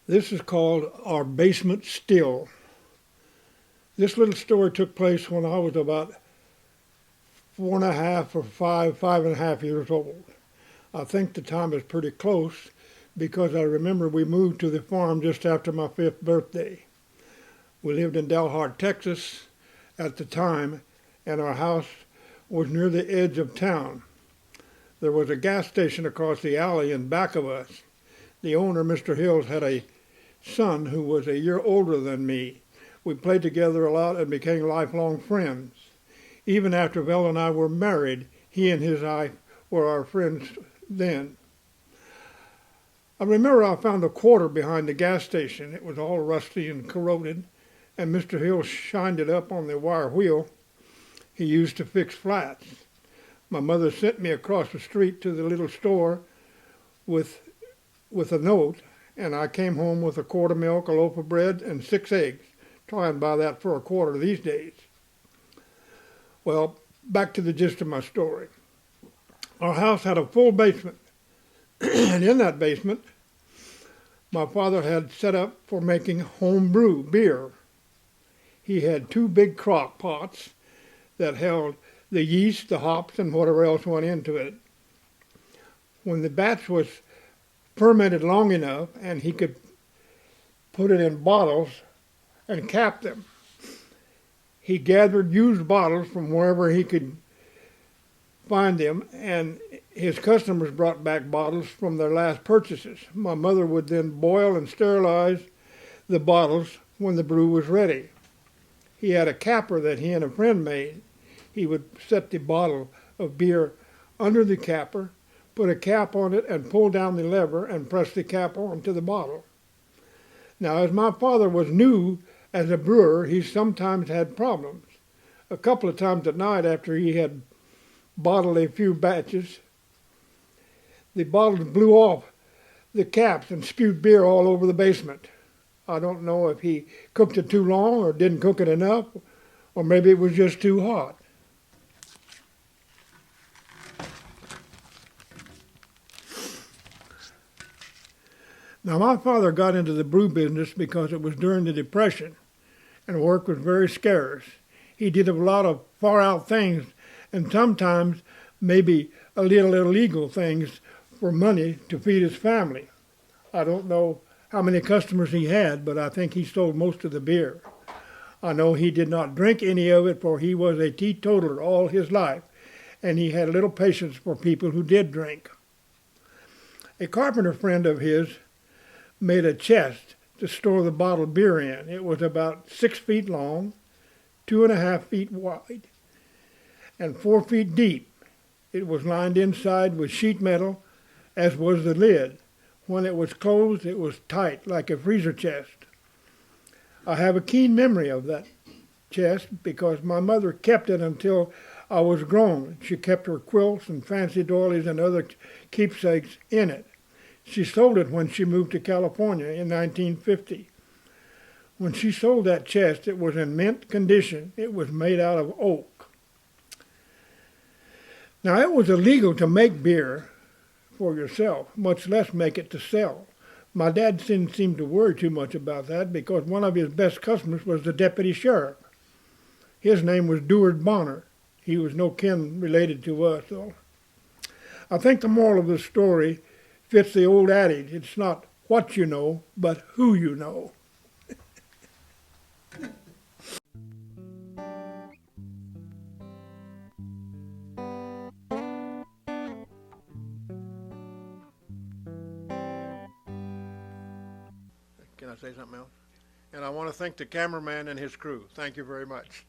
This is called Our Basement Still. This little story took place when I was about 4.5 or 5.5 years old. I think the time is pretty close because I remember we moved to the farm just after my 5th birthday. We lived in Dalhart, Texas at the time, and our house was near the edge of town. There was a gas station across the alley in back of us. The owner, Mr. Hills, had a son who was a year older than me. We played together a lot and became lifelong friends. Even after Vel and I were married, he and his wife were our friends then. I remember I found a quarter behind the gas station. It was all rusty and corroded, and Mr. Hill shined it up on the wire wheel he used to fix flats. My mother sent me across the street to the little store with a note, and I came home with a quart of milk, a loaf of bread, and 6 eggs. Try and buy that for a quarter these days. Well, back to the gist of my story. Our house had a full basement, and in that basement, my father had set up for making home brew beer. He had 2 big crock pots that held the yeast, the hops, and whatever else went into it. When the batch was fermented long enough and he could put it in bottles and cap them, he gathered used bottles from wherever he could find them, and his customers brought back bottles from their last purchases. My mother would then boil and sterilize the bottles when the brew was ready. He had a capper that he and a friend made. He would set the bottle of beer under the capper, put a cap on it, and pull down the lever and press the cap onto the bottle. Now, as my father was new as a brewer, he sometimes had problems. A couple of times at night after he had bottled a few batches, the bottles blew off the caps and spewed beer all over the basement. I don't know if he cooked it too long or didn't cook it enough, or maybe it was just too hot. Now, my father got into the brew business because it was during the Depression and work was very scarce. He did a lot of far out things and sometimes maybe a little illegal things for money to feed his family. I don't know how many customers he had, but I think he sold most of the beer. I know he did not drink any of it, for he was a teetotaler all his life, and he had little patience for people who did drink. A carpenter friend of his made a chest to store the bottled beer in. It was about 6 feet long, 2.5 feet wide, and 4 feet deep. It was lined inside with sheet metal, as was the lid. When it was closed, it was tight, like a freezer chest. I have a keen memory of that chest because my mother kept it until I was grown. She kept her quilts and fancy doilies and other keepsakes in it. She sold it when she moved to California in 1950. When she sold that chest, it was in mint condition. It was made out of oak. Now, it was illegal to make beer for yourself, much less make it to sell. My dad didn't seem to worry too much about that because one of his best customers was the deputy sheriff. His name was Deward Bonner. He was no kin related to us, though. I think the moral of the story fits the old adage, it's not what you know, but who you know. Can I say something else? And I want to thank the cameraman and his crew. Thank you very much.